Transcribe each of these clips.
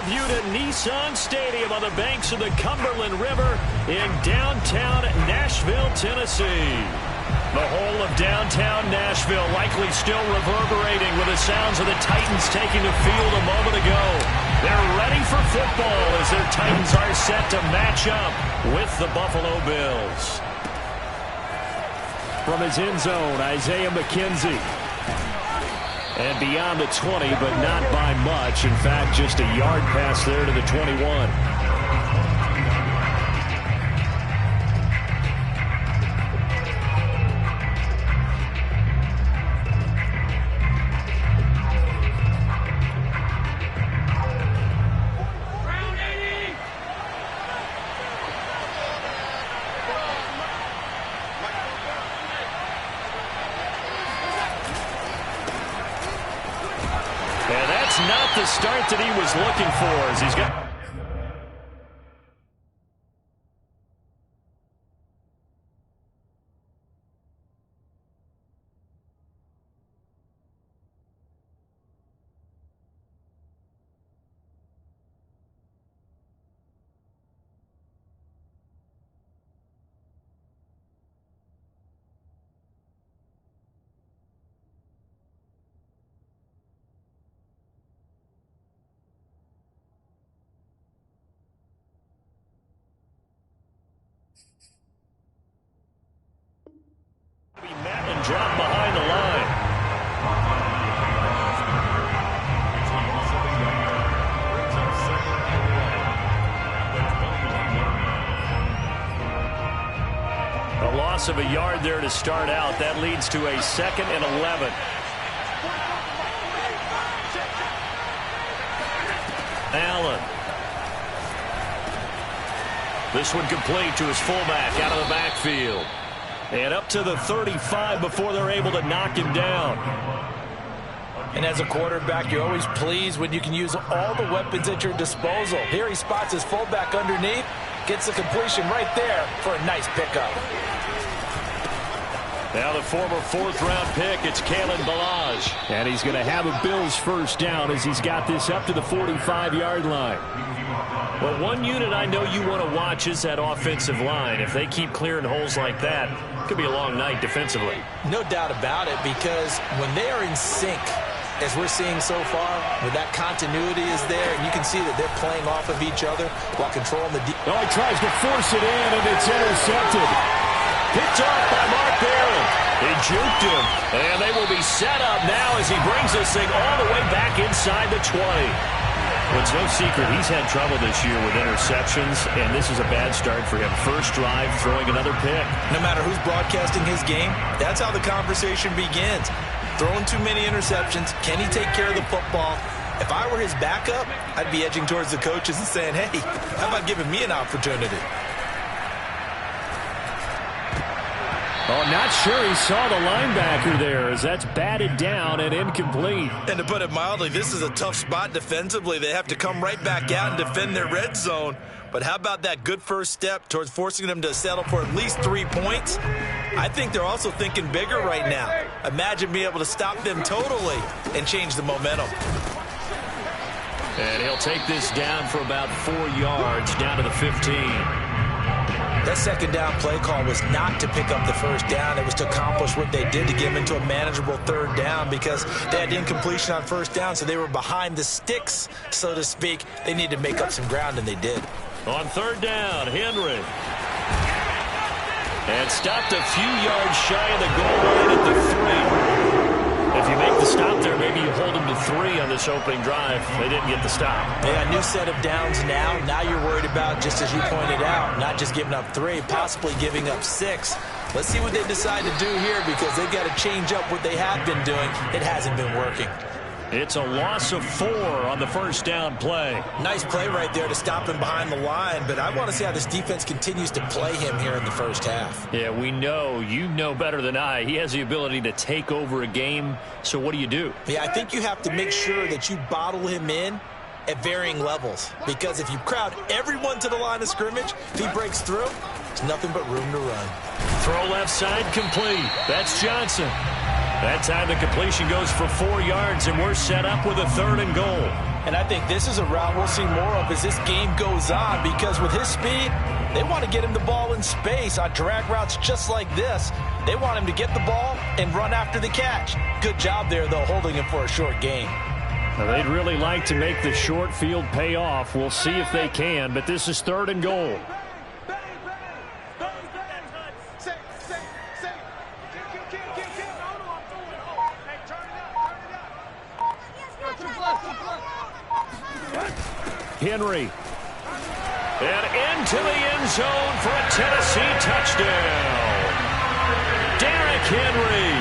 viewed at Nissan Stadium on the banks of the Cumberland River in downtown Nashville, Tennessee. The whole of downtown Nashville likely still reverberating with the sounds of the Titans taking the field a moment ago. They're ready for football as their Titans are set to match up with the Buffalo Bills. From his end zone, Isaiah McKenzie. And beyond the 20, but not by much. In fact, just a yard pass there to the 21. Not the start that he was looking for as he's got... Madden dropped behind the line. A loss of a yard there to start out. That leads to a 2nd and 11. Allen. This one complete to his fullback out of the backfield. And up to the 35 before they're able to knock him down. And as a quarterback, you're always pleased when you can use all the weapons at your disposal. Here he spots his fullback underneath, gets the completion right there for a nice pickup. Now the former 4th-round pick, it's Kalen Ballage. And he's going to have a Bills first down as he's got this up to the 45-yard line. Well, one unit I know you want to watch is that offensive line. If they keep clearing holes like that, it could be a long night defensively. No doubt about it, because when they are in sync, as we're seeing so far, where that continuity is there, and you can see that they're playing off of each other while controlling the... Oh, he tries to force it in, and it's intercepted. Picked off by Mark Barron. He juked him, and they will be set up now as he brings this thing all the way back inside the 20. Well, it's no secret he's had trouble this year with interceptions, and this is a bad start for him. First drive, throwing another pick. No matter who's broadcasting his game, that's how the conversation begins. Throwing too many interceptions. Can he take care of the football? If I were his backup, I'd be edging towards the coaches and saying, hey, how about giving me an opportunity? Oh, not sure he saw the linebacker there as that's batted down and incomplete. And to put it mildly, this is a tough spot defensively. They have to come right back out and defend their red zone. But how about that good first step towards forcing them to settle for at least 3 points? I think they're also thinking bigger right now. Imagine being able to stop them totally and change the momentum. And he'll take this down for about 4 yards, down to the 15. That second down play call was not to pick up the first down. It was to accomplish what they did to get them into a manageable 3rd down because they had incompletion on 1st down, so they were behind the sticks, so to speak. They needed to make up some ground, and they did. On 3rd down, Henry. And stopped a few yards shy of the goal line at the 3. If you make the stop there, maybe you hold them to 3 on this opening drive. They didn't get the stop. Yeah, new set of downs now. Now you're worried about, just as you pointed out, not just giving up 3, possibly giving up 6. Let's see what they decide to do here because they've got to change up what they have been doing. It hasn't been working. It's a loss of 4 on the first down play. Nice play right there to stop him behind the line, but I want to see how this defense continues to play him here in the first half. Yeah, we know. You know better than I. He has the ability to take over a game, so what do you do? Yeah, I think you have to make sure that you bottle him in at varying levels, because if you crowd everyone to the line of scrimmage, if he breaks through, there's nothing but room to run. Throw left side complete. That's Johnson. That time the completion goes for 4 yards, and we're set up with a 3rd and goal. And I think this is a route we'll see more of as this game goes on, because with his speed, they want to get him the ball in space on drag routes just like this. They want him to get the ball and run after the catch. Good job there, though, holding him for a short gain. Now, they'd really like to make the short field pay off. We'll see if they can, but this is 3rd and goal. Henry. And into the end zone for a Tennessee touchdown. Derrick Henry,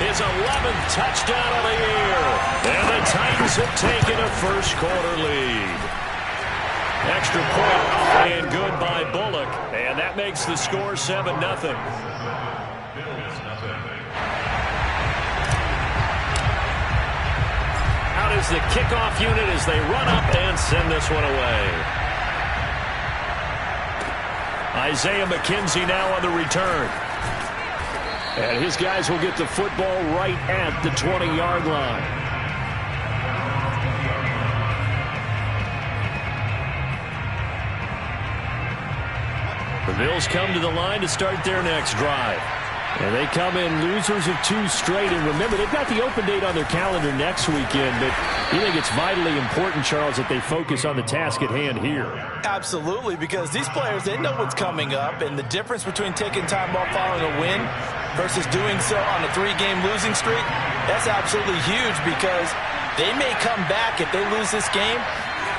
his 11th touchdown of the year. And the Titans have taken a first-quarter lead. Extra point and good by Bullock. And that makes the score 7-0. Out is the kickoff unit as they run up and send this one away. Isaiah McKenzie now on the return. And his guys will get the football right at the 20-yard line. The Bills come to the line to start their next drive. And they come in losers of 2 straight. And remember, they've got the open date on their calendar next weekend. But you think it's vitally important, Charles, that they focus on the task at hand here? Absolutely, because these players, they know what's coming up. And the difference between taking time off following a win versus doing so on a 3-game losing streak, that's absolutely huge, because they may come back if they lose this game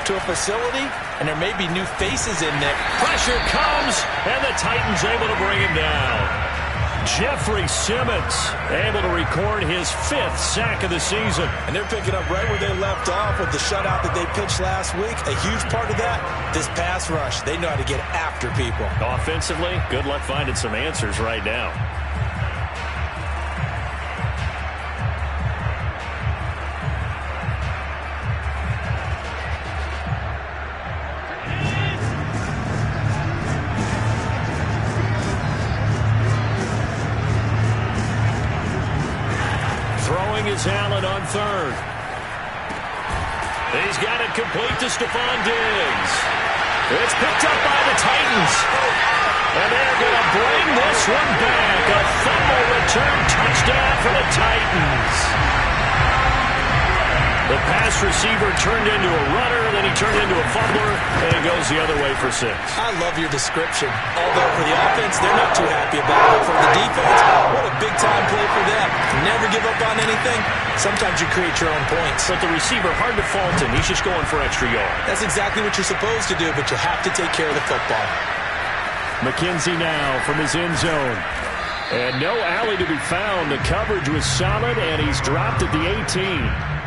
to a facility, and there may be new faces in there. Pressure comes, and the Titans able to bring him down. Jeffrey Simmons able to record his 5th sack of the season. And they're picking up right where they left off with the shutout that they pitched last week. A huge part of that, this pass rush. They know how to get after people. Offensively, good luck finding some answers right now. Is Allen on 3rd. He's got it complete to Stephon Diggs. It's picked up by the Titans. And they're going to bring this one back. A fumble return touchdown for the Titans. The pass receiver turned into a runner, then he turned into a fumbler, and it goes the other way for 6. I love your description. Although for the offense, they're not too happy about it. For the defense, what a big-time play for them. Never give up on anything. Sometimes you create your own points. But the receiver, hard to fault him. He's just going for extra yards. That's exactly what you're supposed to do, but you have to take care of the football. McKenzie now from his end zone. And no alley to be found. The coverage was solid, and he's dropped at the 18.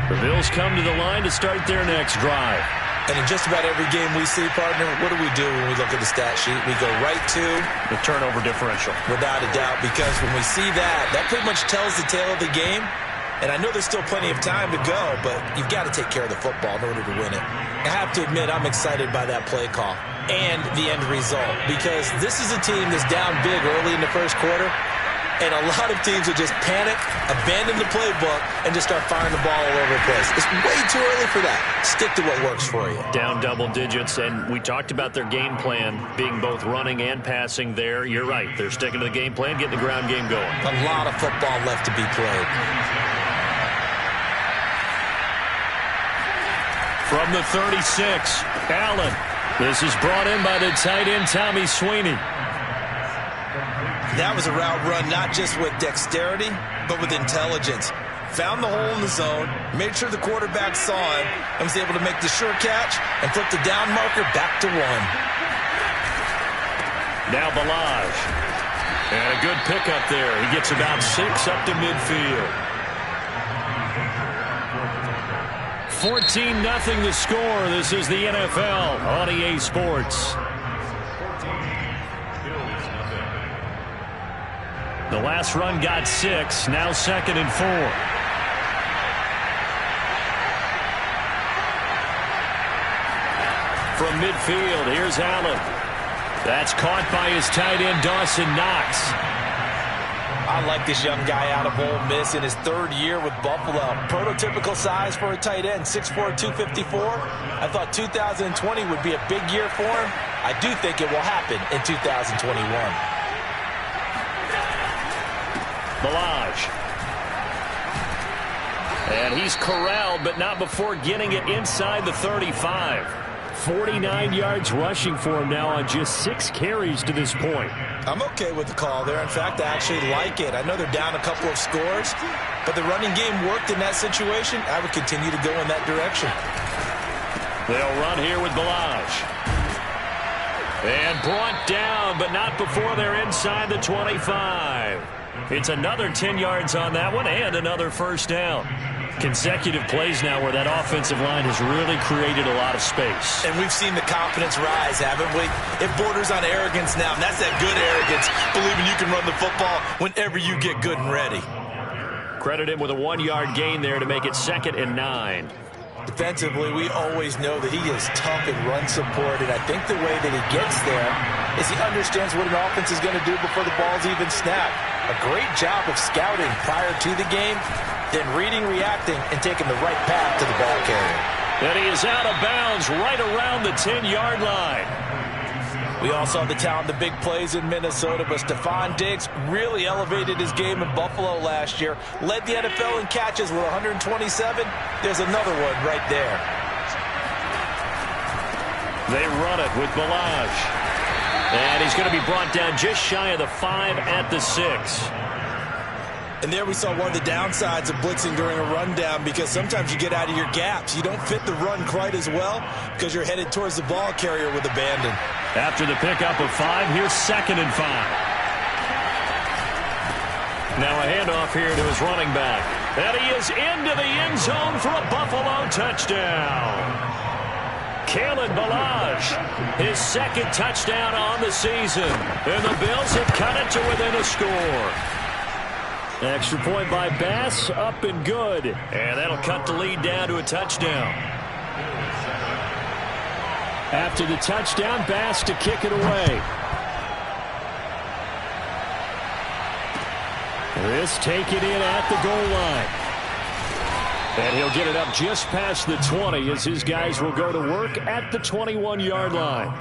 The Bills come to the line to start their next drive. And in just about every game we see, partner, what do we do when we look at the stat sheet? We go right to the turnover differential. Without a doubt, because when we see that, that pretty much tells the tale of the game. And I know there's still plenty of time to go, but you've got to take care of the football in order to win it. I have to admit, I'm excited by that play call and the end result, because this is a team that's down big early in the first quarter. And a lot of teams will just panic, abandon the playbook, and just start firing the ball all over the place. It's way too early for that. Stick to what works for you. Down double digits, and we talked about their game plan being both running and passing there. You're right. They're sticking to the game plan, getting the ground game going. A lot of football left to be played. From the 36, Allen. This is brought in by the tight end, Tommy Sweeney. That was a route run not just with dexterity, but with intelligence. Found the hole in the zone, made sure the quarterback saw him, and was able to make the sure catch and flip the down marker back to 1. Now Balaj. And a good pickup there. He gets about 6 up to midfield. 14-0 the score. This is the NFL on EA Sports. The last run got 6. Now 2nd and 4. From midfield, here's Allen. That's caught by his tight end, Dawson Knox. I like this young guy out of Ole Miss in his 3rd year with Buffalo. Prototypical size for a tight end, 6'4", 254. I thought 2020 would be a big year for him. I do think it will happen in 2021. Balaj. And he's corralled, but not before getting it inside the 35. 49 yards rushing for him now on just 6 carries to this point. I'm okay with the call there. In fact, I actually like it. I know they're down a couple of scores, but the running game worked in that situation. I would continue to go in that direction. They'll run here with Balaj. And brought down, but not before they're inside the 25. It's another 10 yards on that one and another first down. Consecutive plays now where that offensive line has really created a lot of space. And we've seen the confidence rise, haven't we? It borders on arrogance now, and that's that good arrogance, believing you can run the football whenever you get good and ready. Credit him with a 1-yard gain there to make it 2nd and 9. Defensively, we always know that he is tough in run support, and I think the way that he gets there is he understands what an offense is going to do before the ball's even snapped. A great job of scouting prior to the game, then reading, reacting, and taking the right path to the ball carrier. And he is out of bounds right around the 10-yard line. We all saw the talent, the big plays in Minnesota, but Stephon Diggs really elevated his game in Buffalo last year. Led the NFL in catches with 127. There's another one right there. They run it with Balaj. And he's going to be brought down just shy of the 5 at the 6. And there we saw one of the downsides of blitzing during a rundown, because sometimes you get out of your gaps. You don't fit the run quite as well because you're headed towards the ball carrier with abandon. After the pickup of 5, here's 2nd and 5. Now a handoff here to his running back. And he is into the end zone for a Buffalo touchdown. Kalen Balaj, his 2nd touchdown on the season. And the Bills have cut it to within a score. Extra point by Bass, up and good. And that'll cut the lead down to a touchdown. After the touchdown, Bass to kick it away. This take it in at the goal line. And he'll get it up just past the 20 as his guys will go to work at the 21-yard line.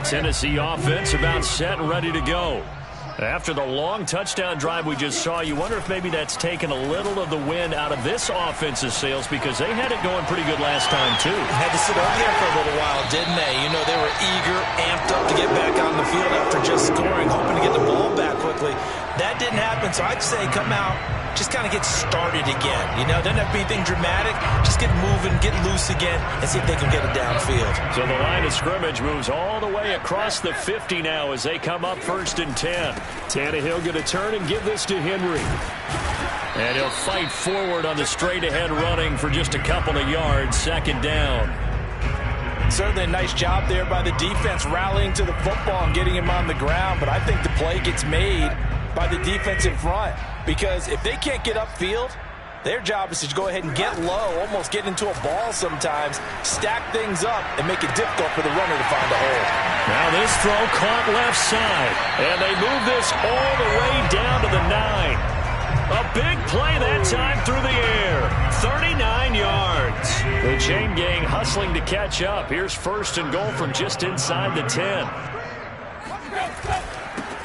Tennessee offense about set and ready to go. After the long touchdown drive we just saw, you wonder if maybe that's taken a little of the wind out of this offense's sails, because they had it going pretty good last time, too. Had to sit over there for a little while, didn't they? You know, they were eager, amped up to get back on the field after just scoring, hoping to get the ball back quickly. That didn't happen, so I'd say come out, just kind of get started again. You know, doesn't have to be anything dramatic. Just get moving, get loose again, and see if they can get it downfield. So the line of scrimmage moves all the way across the 50 now as they come up 1st and 10. Tannehill going to turn and give this to Henry. And he'll fight forward on the straight-ahead running for just a couple of yards, 2nd down. Certainly a nice job there by the defense rallying to the football and getting him on the ground, but I think the play gets made by the defense in front, because if they can't get upfield, their job is to go ahead and get low, almost get into a ball sometimes, stack things up, and make it difficult for the runner to find a hole. Now this throw caught left side, and they move this all the way down to the 9. A big play that time through the air, 39 yards. The chain gang hustling to catch up. Here's 1st and goal from just inside the 10.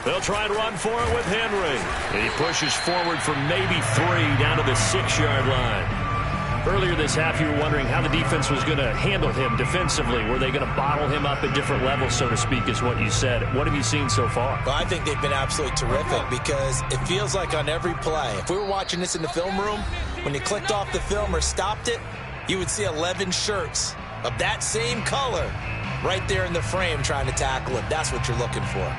They'll try and run for it with Henry. And he pushes forward for maybe 3 down to the 6-yard line. Earlier this half, you were wondering how the defense was going to handle him defensively. Were they going to bottle him up at different levels, so to speak, is what you said. What have you seen so far? Well, I think they've been absolutely terrific, because it feels like on every play, if we were watching this in the film room, when you clicked off the film or stopped it, you would see 11 shirts of that same color right there in the frame trying to tackle him. That's what you're looking for.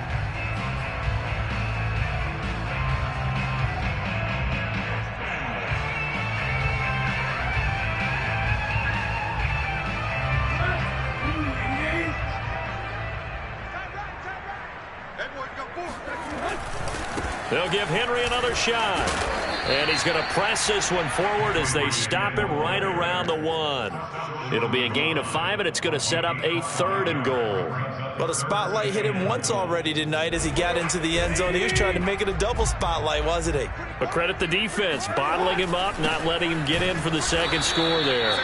They'll give Henry another shot. And he's going to press this one forward as they stop him right around the 1. It'll be a gain of 5, and it's going to set up a 3rd and goal. Well, the spotlight hit him once already tonight as he got into the end zone. He was trying to make it a double spotlight, wasn't he? But credit the defense, bottling him up, not letting him get in for the second score there.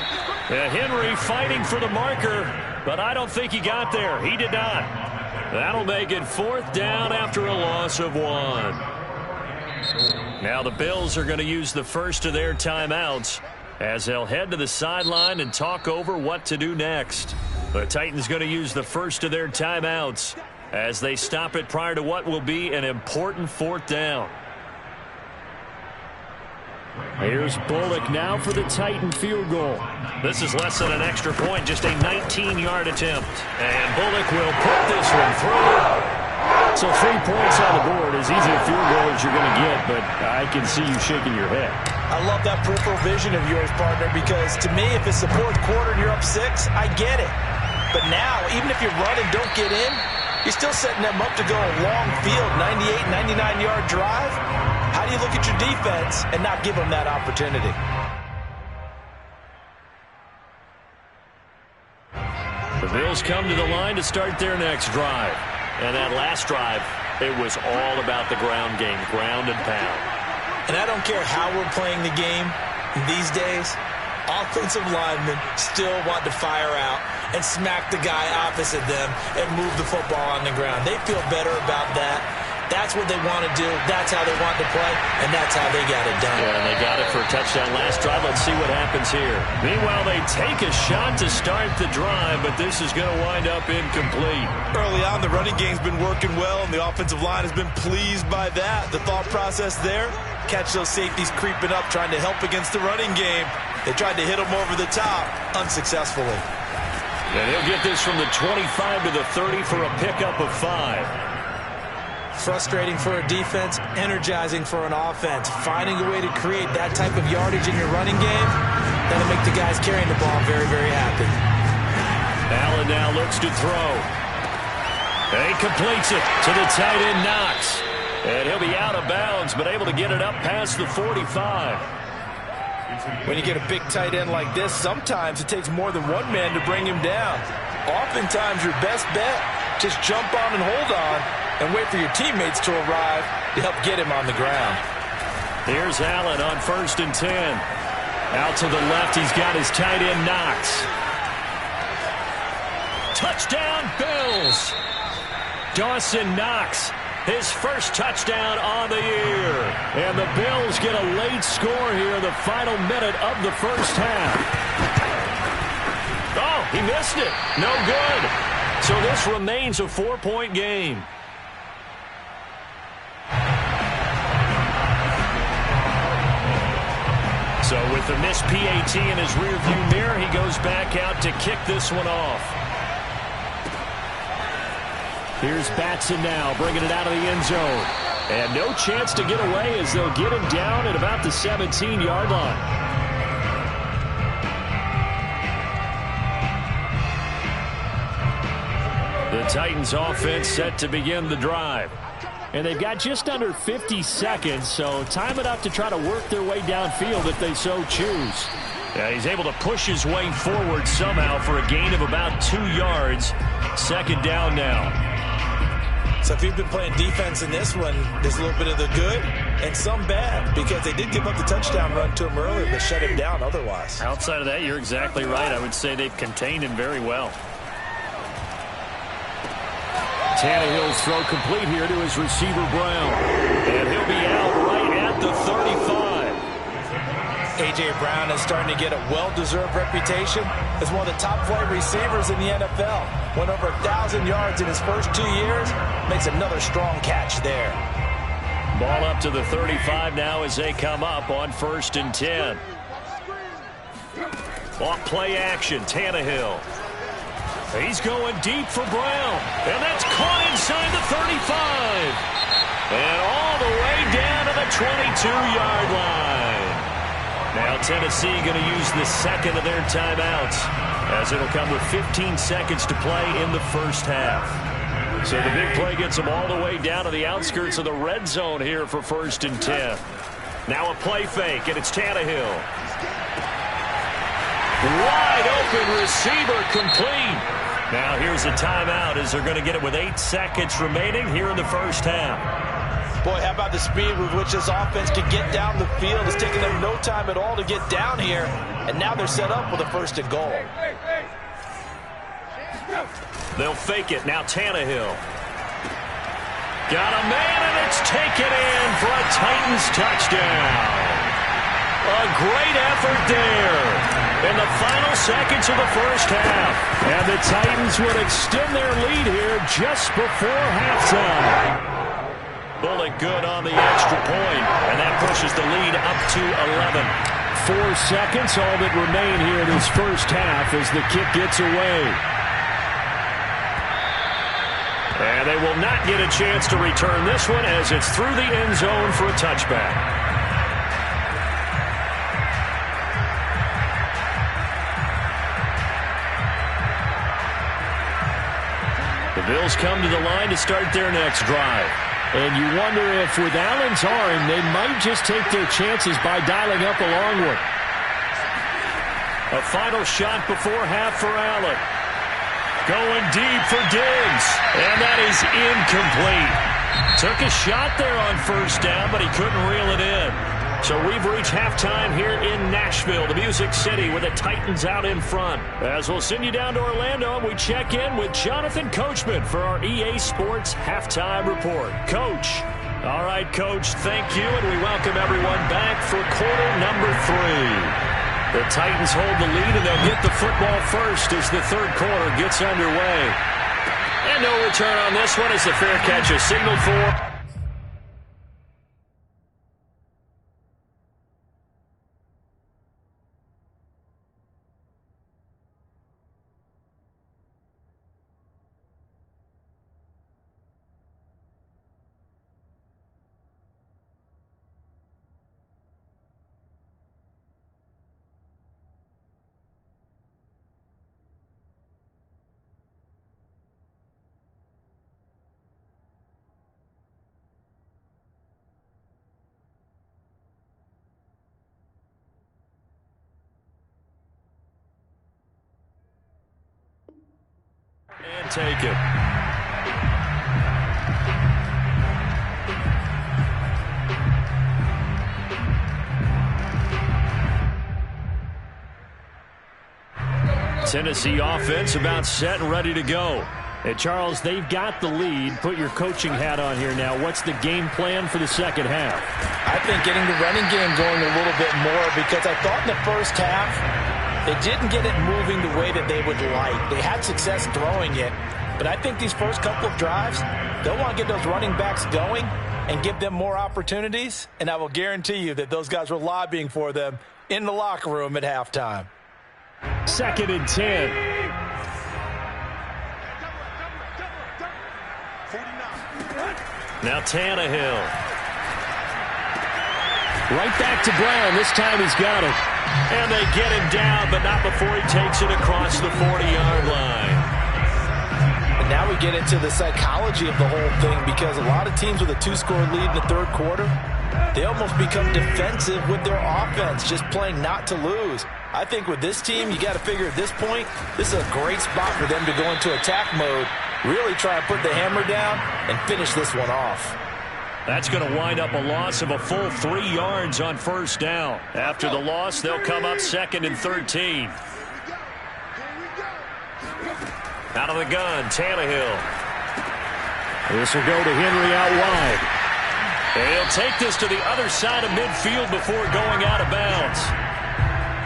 Henry fighting for the marker, but I don't think he got there. He did not. That'll make it 4th down after a loss of 1. Now the Bills are going to use the first of their timeouts as they'll head to the sideline and talk over what to do next. The Titans going to use the first of their timeouts as they stop it prior to what will be an important 4th down. Here's Bullock now for the Titan field goal. This is less than an extra point, just a 19-yard attempt. And Bullock will put this one through. So 3 points on the board, as easy a field goal as you're going to get, but I can see you shaking your head. I love that peripheral vision of yours, partner, because to me, if it's the 4th quarter and you're up 6, I get it. But now, even if you run and don't get in, you're still setting them up to go a long field, 98, 99-yard drive. How do you look at your defense and not give them that opportunity? The Bills come to the line to start their next drive. And that last drive, it was all about the ground game, ground and pound. And I don't care how we're playing the game these days, offensive linemen still want to fire out and smack the guy opposite them and move the football on the ground. They feel better about that. That's what they want to do. That's how they want to play, and that's how they got it done. Yeah, and they got it for a touchdown last drive. Let's see what happens here. Meanwhile, they take a shot to start the drive, but this is going to wind up incomplete. Early on, the running game's been working well, and the offensive line has been pleased by that. The thought process there, catch those safeties creeping up, trying to help against the running game. They tried to hit them over the top, unsuccessfully. And he'll get this from the 25 to the 30 for a pickup of 5. Frustrating for a defense, energizing for an offense. Finding a way to create that type of yardage in your running game, that'll make the guys carrying the ball very, very happy. Allen now looks to throw. And he completes it to the tight end, Knox. And he'll be out of bounds, but able to get it up past the 45. When you get a big tight end like this, sometimes it takes more than one man to bring him down. Oftentimes, your best bet, just jump on and hold on and wait for your teammates to arrive to help get him on the ground. Here's Allen on 1st and 10. Out to the left, he's got his tight end, Knox. Touchdown, Bills! Dawson Knox, his first touchdown on the year. And the Bills get a late score here in the final minute of the first half. Oh, he missed it. No good. So this remains a 4-point game. So with the missed PAT in his rearview mirror, he goes back out to kick this one off. Here's Batson now, bringing it out of the end zone. And no chance to get away as they'll get him down at about the 17-yard line. The Titans offense set to begin the drive. And they've got just under 50 seconds, so time it up to try to work their way downfield if they so choose. Yeah, he's able to push his way forward somehow for a gain of about 2 yards. 2nd down now. So if you've been playing defense in this one, there's a little bit of the good and some bad, because they did give up the touchdown run to him earlier, but shut him down otherwise. Outside of that, you're exactly right. I would say they've contained him very well. Tannehill's throw complete here to his receiver, Brown. And he'll be out right at the 35. A.J. Brown is starting to get a well-deserved reputation as one of the top-flight receivers in the NFL. Went over 1,000 yards in his first 2 years. Makes another strong catch there. Ball up to the 35 now as they come up on 1st and 10. Off play action, Tannehill. He's going deep for Brown. And that's caught inside the 35. And all the way down to the 22-yard line. Now Tennessee going to use the second of their timeouts, as it'll come with 15 seconds to play in the first half. So the big play gets them all the way down to the outskirts of the red zone here for 1st and 10. Now a play fake, and it's Tannehill. Wide open receiver complete. Now here's a timeout as they're going to get it with 8 seconds remaining here in the first half. Boy, how about the speed with which this offense can get down the field? It's taking them no time at all to get down here, and now they're set up with a 1st and goal. They'll fake it. Now Tannehill. Got a man, and it's taken in for a Titans touchdown. A great effort there in the final seconds of the first half. And the Titans would extend their lead here just before halftime. Bullet good on the extra point, and that pushes the lead up to 11. 4 seconds, all that remain here in this first half as the kick gets away. And they will not get a chance to return this one as it's through the end zone for a touchback. The Bills come to the line to start their next drive. And you wonder if with Allen's arm, they might just take their chances by dialing up a long one. A final shot before half for Allen. Going deep for Diggs. And that is incomplete. Took a shot there on 1st down, but he couldn't reel it in. So we've reached halftime here in Nashville, the Music City, with the Titans out in front. As we'll send you down to Orlando, we check in with Jonathan Coachman for our EA Sports Halftime Report. Coach. All right, Coach, thank you, and we welcome everyone back for quarter number 3. The Titans hold the lead, and they'll get the football first as the third quarter gets underway. And no return on this one as the fair catch is signaled for. And take it. Tennessee offense about set and ready to go. And Charles, they've got the lead. Put your coaching hat on here now. What's the game plan for the second half? I think getting the running game going a little bit more, because I thought in the first half they didn't get it moving the way that they would like. They had success throwing it, but I think these first couple of drives, they'll want to get those running backs going and give them more opportunities, and I will guarantee you that those guys were lobbying for them in the locker room at halftime. 2nd and 10. Now Tannehill. Right back to Brown. This time he's got it. And they get him down, but not before he takes it across the 40-yard line. And now we get into the psychology of the whole thing, because a lot of teams with a 2-score lead in the third quarter, they almost become defensive with their offense, just playing not to lose. I think with this team, you got to figure at this point, this is a great spot for them to go into attack mode, really try and put the hammer down and finish this one off. That's going to wind up a loss of a full 3 yards on 1st down. After the loss, they'll come up 2nd and 13. Out of the gun, Tannehill. This will go to Henry out wide. And he'll take this to the other side of midfield before going out of bounds.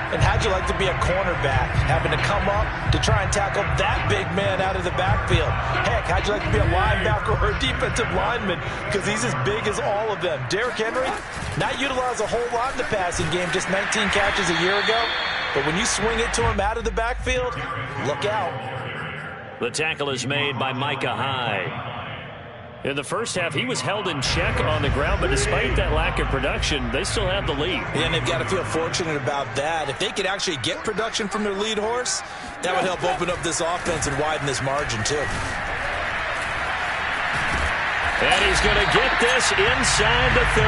And how'd you like to be a cornerback, having to come up to try and tackle that big man out of the backfield? Heck, how'd you like to be a linebacker or a defensive lineman, because he's as big as all of them? Derrick Henry, not utilized a whole lot in the passing game, just 19 catches a year ago. But when you swing it to him out of the backfield, look out. The tackle is made by Micah Hyde. In the first half, he was held in check on the ground, but despite that lack of production, they still have the lead. And they've got to feel fortunate about that. If they could actually get production from their lead horse, that would help open up this offense and widen this margin, too. And he's going to get this inside the 30.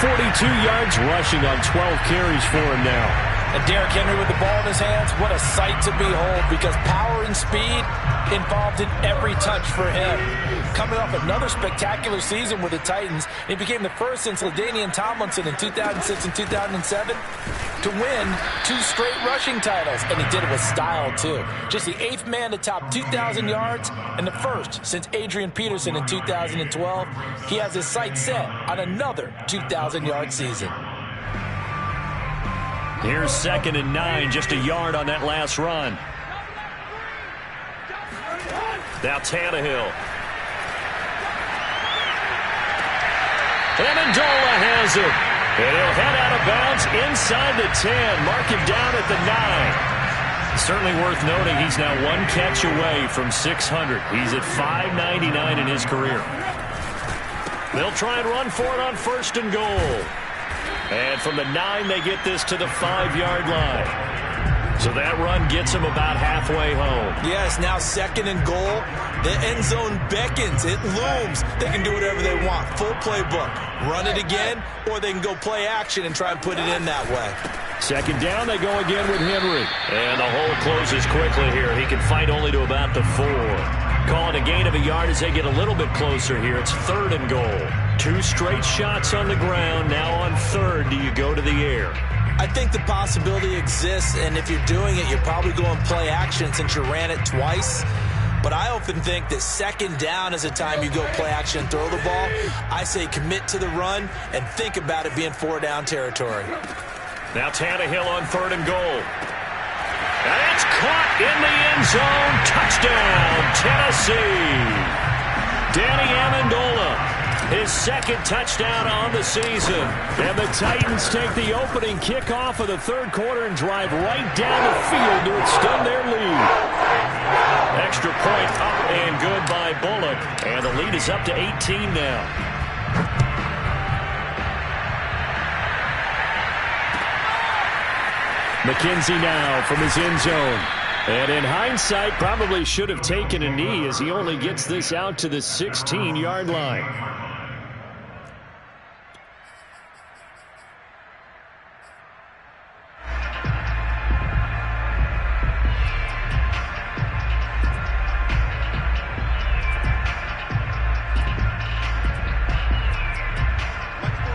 42 yards rushing on 12 carries for him now. And Derrick Henry with the ball in his hands, what a sight to behold, because power and speed involved in every touch for him. Coming off another spectacular season with the Titans, he became the first since LaDainian Tomlinson in 2006 and 2007 to win 2 straight rushing titles, and he did it with style too. Just the 8th man to top 2,000 yards and the first since Adrian Peterson in 2012. He has his sights set on another 2,000-yard season. Here's 2nd and 9, just a yard on that last run. Now Tannehill. Amendola has it. And he'll head out of bounds inside the 10. Mark him down at the 9. Certainly worth noting he's now 1 catch away from 600. He's at 599 in his career. They'll try and run for it on 1st and goal. And from the 9, they get this to the 5-yard line. So that run gets them about halfway home. Yes, now 2nd and goal. The end zone beckons. It looms. They can do whatever they want. Full playbook. Run it again, or they can go play action and try and put it in that way. 2nd down, they go again with Henry. And the hole closes quickly here. He can fight only to about the 4. Call it a gain of a yard as they get a little bit closer here. It's 3rd and goal. 2 straight shots on the ground. Now on 3rd, do you go to the air? I think the possibility exists, and if you're doing it, you're probably going play action since you ran it twice. But I often think that 2nd down is a time you go play action and throw the ball. I say commit to the run and think about it being 4-down territory. Now Tannehill on 3rd and goal. And it's caught in the end zone. Touchdown, Tennessee. Danny Amendola. His 2nd touchdown on the season. And the Titans take the opening kickoff of the 3rd quarter and drive right down the field to extend their lead. Extra point up and good by Bullock. And the lead is up to 18 now. McKenzie now from his end zone. And in hindsight, probably should have taken a knee as he only gets this out to the 16-yard line.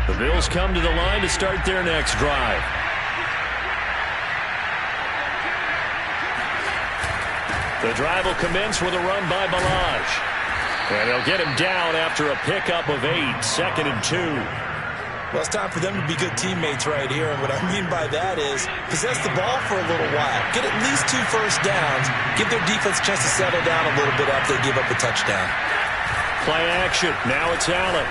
The Bills come to the line to start their next drive. The drive will commence with a run by Balaj. And they'll get him down after a pickup of 8, 2nd and 2. Well, it's time for them to be good teammates right here. And what I mean by that is possess the ball for a little while. Get at least 2 first downs. Give their defense a chance to settle down a little bit after they give up a touchdown. Play action. Now it's Allen.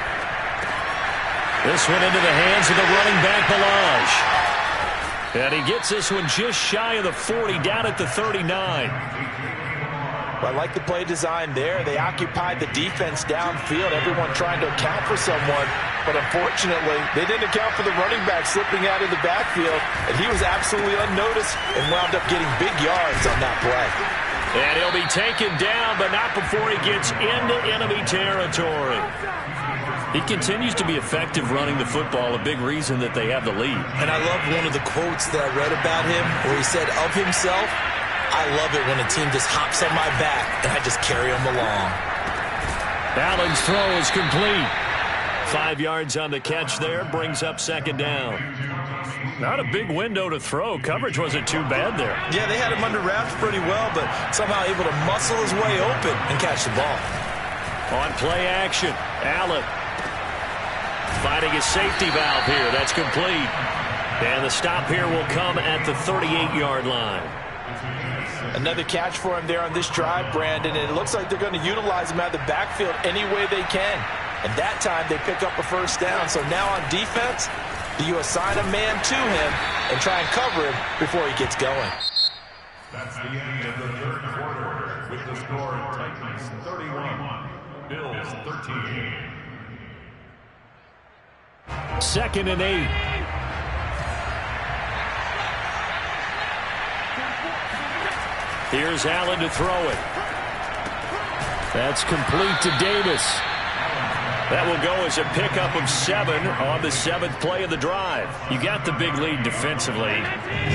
This one into the hands of the running back, Balaj. And he gets this one just shy of the 40, down at the 39. Well, I like the play design there. They occupied the defense downfield, everyone trying to account for someone. But unfortunately, they didn't account for the running back slipping out of the backfield. And he was absolutely unnoticed and wound up getting big yards on that play. And he'll be taken down, but not before he gets into enemy territory. He continues to be effective running the football, a big reason that they have the lead. And I love one of the quotes that I read about him where he said of himself, I love it when a team just hops on my back and I just carry them along. Allen's throw is complete. 5 yards on the catch there, brings up 2nd down. Not a big window to throw. Coverage wasn't too bad there. Yeah, they had him under wraps pretty well, but somehow able to muscle his way open and catch the ball. On play action, Allen finding his safety valve here. That's complete. And the stop here will come at the 38-yard line. Another catch for him there on this drive, Brandon. And it looks like they're going to utilize him out of the backfield any way they can. And that time they pick up a first down. So now on defense, do you assign a man to him and try and cover him before he gets going? That's the end of the 3rd quarter with the score Titans 31, Bills 13. 2nd and 8. Here's Allen to throw it. That's complete to Davis. That will go as a pickup of 7 on the 7th play of the drive. You got the big lead defensively.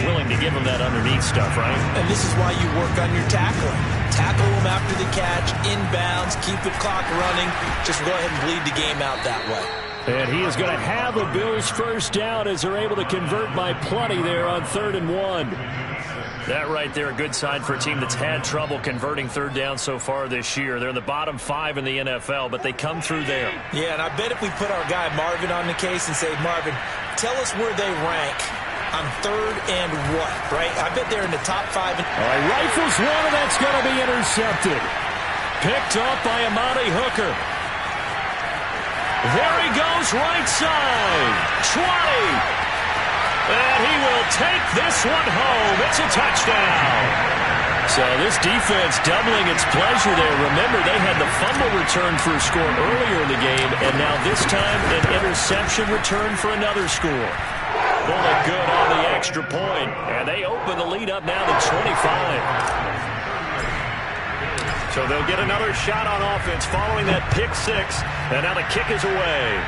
Willing to give them that underneath stuff, right? And this is why you work on your tackling. Tackle them after the catch, inbounds, keep the clock running. Just go ahead and bleed the game out that way. And he is going to have a Bills first down as they're able to convert by plenty there on 3rd and 1. That right there, a good sign for a team that's had trouble converting third down so far this year. They're in the bottom 5 in the NFL, but they come through there. Yeah, and I bet if we put our guy Marvin on the case and say, Marvin, tell us where they rank on 3rd and what, right? I bet they're in the top 5. All right, rifles one, and that's going to be intercepted. Picked up by Amani Hooker. There he goes, right side. 20. And he will take this one home. It's a touchdown. So this defense doubling its pleasure there. Remember, they had the fumble return for a score earlier in the game, and now this time an interception return for another score. Bullet good on the extra point, and they open the lead up now to 25. So they'll get another shot on offense following that pick 6, and now the kick is away.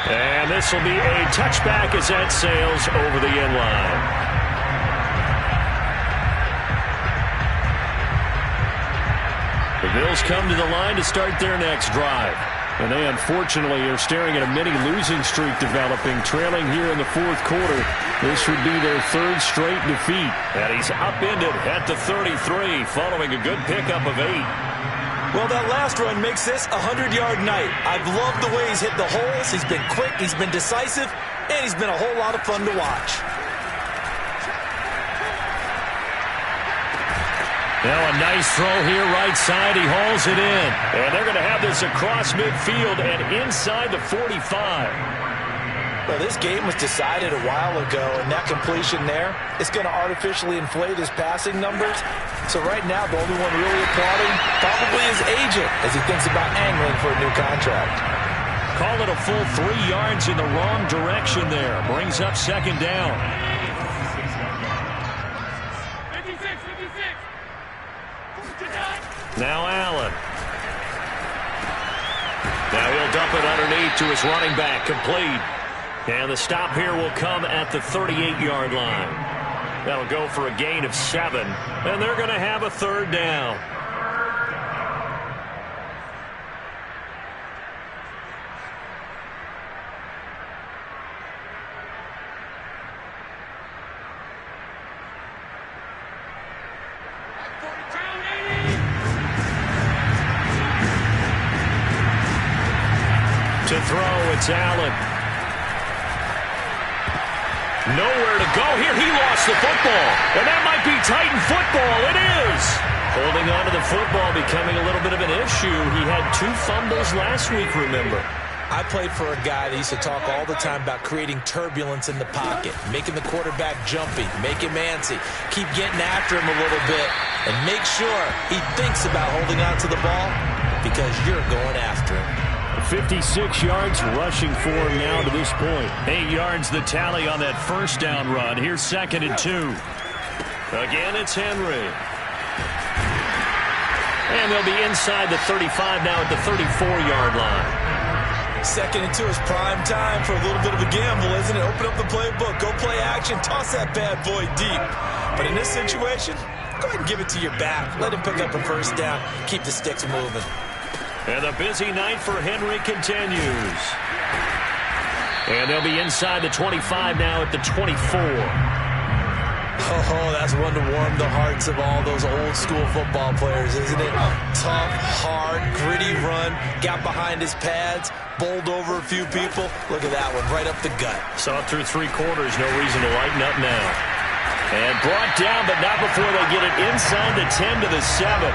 And this will be a touchback as that sails over the end line. The Bills come to the line to start their next drive. And they unfortunately are staring at a mini losing streak developing, trailing here in the 4th quarter. This would be their 3rd straight defeat. And he's upended at the 33 following a good pickup of 8. Well, that last run makes this a 100-yard night. I've loved the way he's hit the holes. He's been quick, he's been decisive, and he's been a whole lot of fun to watch. Now a nice throw here right side. He hauls it in. And they're going to have this across midfield and inside the 45. Well, this game was decided a while ago, and that completion there is going to artificially inflate his passing numbers. So right now, the only one really applauding probably his agent as he thinks about angling for a new contract. Call it a full 3 yards in the wrong direction there. Brings up 2nd down. 56. Now Allen. Now he'll dump it underneath to his running back, complete. And the stop here will come at the 38-yard line. That'll go for a gain of 7, and they're going to have a 3rd down. To throw, it's Allen. Nowhere to go here. He lost the football. And that might be Titan football. It is. Holding on to the football becoming a little bit of an issue. He had 2 fumbles last week, remember. I played for a guy that used to talk all the time about creating turbulence in the pocket, making the quarterback jumpy, make him antsy, keep getting after him a little bit, and make sure he thinks about holding on to the ball because you're going after him. 56 yards rushing for him now to this point. 8 yards the tally on that first down run. Here's 2nd and 2. Again, it's Henry. And they'll be inside the 35 now at the 34-yard line. 2nd and 2 is prime time for a little bit of a gamble, isn't it? Open up the playbook, go play action, toss that bad boy deep. But in this situation, go ahead and give it to your back. Let him pick up a first down. Keep the sticks moving. And the busy night for Henry continues. And they'll be inside the 25 now at the 24. Oh, that's one to warm the hearts of all those old school football players, isn't it? Tough, hard, gritty run, got behind his pads, bowled over a few people. Look at that one, right up the gut. Saw it through 3 quarters, no reason to lighten up now. And brought down, but not before they get it inside the 10 to the 7.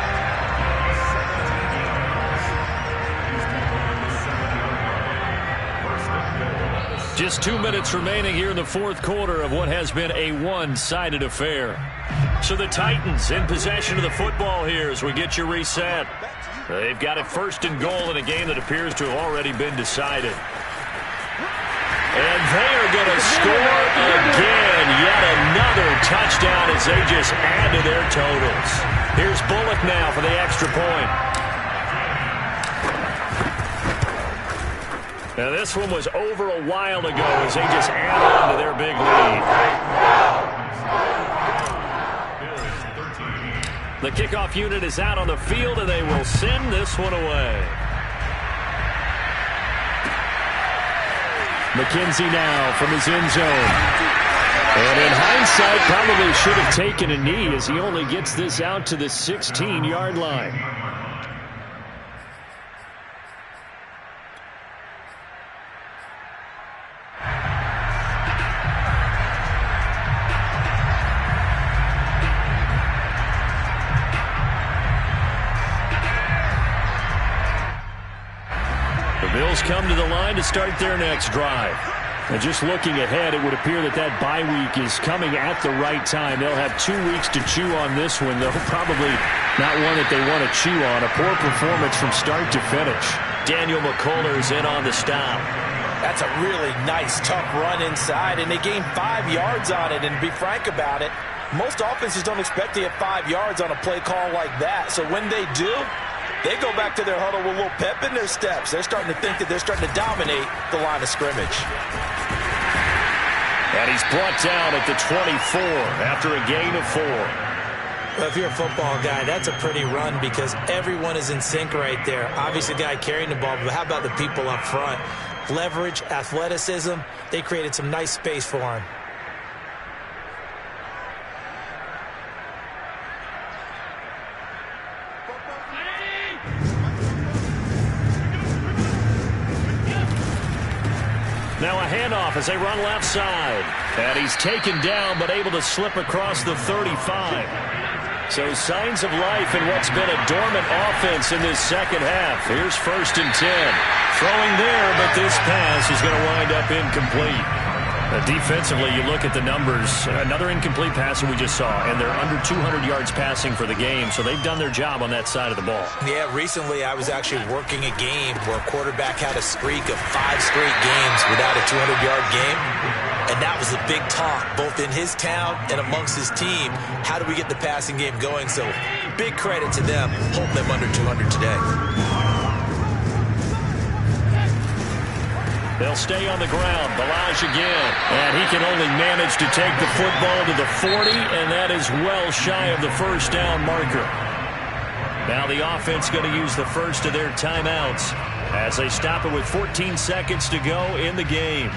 Just 2 minutes remaining here in the 4th quarter of what has been a one-sided affair. So the Titans in possession of the football here as we get you reset. They've got it 1st and goal in a game that appears to have already been decided. And they are going to score again. Yet another touchdown as they just add to their totals. Here's Bullock now for the extra point. Now, this one was over a while ago as they just add on to their big lead. The kickoff unit is out on the field, and they will send this one away. McKenzie now from his end zone. And in hindsight, probably should have taken a knee as he only gets this out to the 16-yard line. Come to the line to start their next drive. And just looking ahead, it would appear that bye week is coming at the right time. They'll have 2 weeks to chew on this one, though probably not one that they want to chew on. A poor performance from start to finish. Daniel McCullers in on the stop. That's a really nice, tough run inside, and they gained 5 yards on it. And to be frank about it, most offenses don't expect to get 5 yards on a play call like that. So when they do, they go back to their huddle with a little pep in their steps. They're starting to think that they're starting to dominate the line of scrimmage. And he's brought down at the 24 after a gain of 4. Well, if you're a football guy, that's a pretty run because everyone is in sync right there. Obviously, the guy carrying the ball, but how about the people up front? Leverage, athleticism, they created some nice space for him. Now a handoff as they run left side. And he's taken down but able to slip across the 35. So signs of life in what's been a dormant offense in this second half. Here's 1st and 10. Throwing there, but this pass is going to wind up incomplete. Defensively, you look at the numbers. Another incomplete pass that we just saw, and they're under 200 yards passing for the game, so they've done their job on that side of the ball. Yeah, recently I was actually working a game where a quarterback had a streak of 5 straight games without a 200-yard game, and that was a big talk, both in his town and amongst his team. How do we get the passing game going? So big credit to them, holding them under 200 today. They'll stay on the ground. Balaj again. And he can only manage to take the football to the 40, and that is well shy of the first down marker. Now the offense going to use the first of their timeouts as they stop it with 14 seconds to go in the game.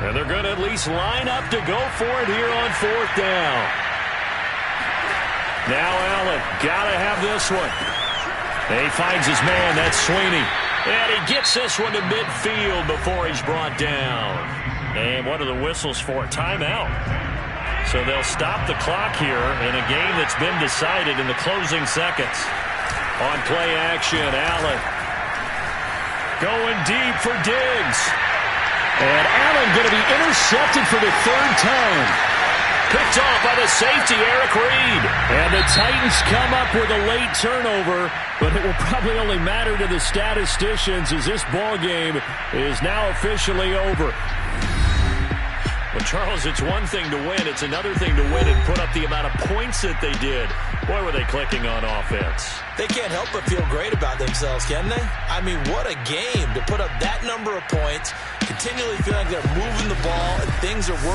And they're going to at least line up to go for it here on 4th down. Now Allen, got to have this one. He finds his man. That's Sweeney. And he gets this one to midfield before he's brought down. And what are the whistles for? Timeout. So they'll stop the clock here in a game that's been decided in the closing seconds. On play action, Allen going deep for Diggs. And Allen going to be intercepted for the 3rd time. Picked off by the safety, Eric Reed. And the Titans come up with a late turnover, but it will probably only matter to the statisticians as this ball game is now officially over. Well, Charles, it's one thing to win. It's another thing to win and put up the amount of points that they did. Boy, were they clicking on offense. They can't help but feel great about themselves, can they? I mean, what a game to put up that number of points, continually feeling like they're moving the ball and things are working.